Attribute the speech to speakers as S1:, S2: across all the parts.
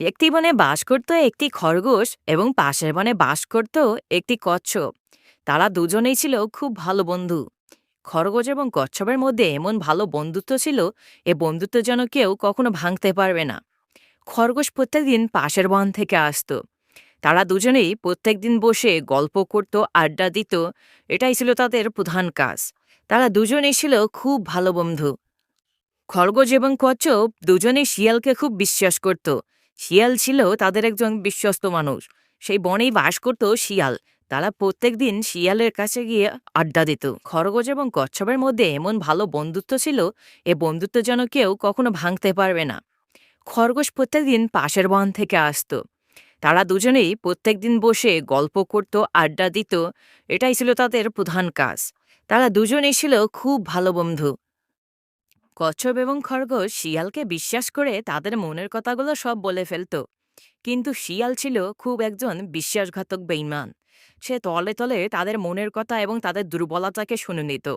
S1: একটি বনে বাস করত একটি খরগোশ এবং পাশের বনে বাস করত একটি কচ্ছপ। তারা দুজনেই ছিল খুব ভালো বন্ধু। খরগোশ এবং কচ্ছপের মধ্যে এমন ভালো বন্ধুত্ব ছিল, এ বন্ধুত্ব যেন কেউ কখনো ভাঙতে পারবে না। খরগোশ প্রত্যেকদিন পাশের বন থেকে আসতো। তারা দুজনেই প্রত্যেকদিন বসে গল্প করত, আড্ডা দিত। এটাই ছিল তাদের প্রধান কাজ। তারা দুজনেই ছিল খুব ভালো বন্ধু। খরগোশ এবং কচ্ছপ দুজনেই শিয়ালকে খুব বিশ্বাস করত। শিয়াল ছিল তাদের একজন বিশ্বস্ত মানুষ। সেই বনেই বাস করত শিয়াল। তারা প্রত্যেকদিন শিয়ালের কাছে গিয়ে আড্ডা দিত। খরগোশ এবং কচ্ছপের মধ্যে এমন ভালো বন্ধুত্ব ছিল, এ বন্ধুত্ব যেন কেউ কখনো ভাঙতে পারবে না। খরগোশ প্রত্যেকদিন পাশের বন থেকে আসতো। তারা দুজনেই প্রত্যেকদিন বসে গল্প করত, আড্ডা দিত। এটাই ছিল তাদের প্রধান কাজ। তারা দুজনেই ছিল খুব ভালো বন্ধু। কচ্ছপ এবং খরগোশ শিয়ালকে বিশ্বাস করে তাদের মনের কথাগুলো সব বলে ফেলতো। কিন্তু শিয়াল ছিল খুব একজন বিশ্বাসঘাতক বেঈমান। সে তলে তলে তাদের মনের কথা এবং তাদের দুর্বলতাকে শুনে নিত।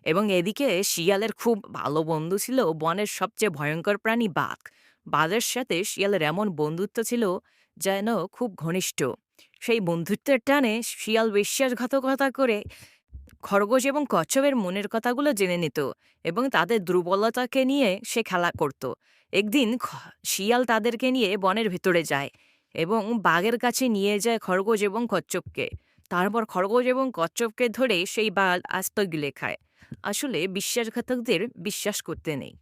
S1: এবং এদিকে শিয়ালের খুব ভালো বন্ধু ছিল বনের সবচেয়ে ভয়ঙ্কর প্রাণী বাঘ। বাঘের সাথে শিয়ালের এমন বন্ধুত্ব ছিল যেন খুব ঘনিষ্ঠ। সেই বন্ধুত্বের টানে শিয়াল বিশ্বাসঘাতকতা করে খরগোশ এবং কচ্ছপের মনের কথাগুলো জেনে নিত এবং তাদের দুর্বলতাকে নিয়ে সে খেলা করত। একদিন শিয়াল তাদেরকে নিয়ে বনের ভেতরে যায় এবং বাঘের কাছে নিয়ে যায় খরগোশ এবং কচ্ছপকে। তারপর খরগোশ এবং কচ্ছপকে ধরে সেই বাঘ আস্ত গিলে খায়। আসলে বিশ্বাসঘাতকদের বিশ্বাস করতে নেই।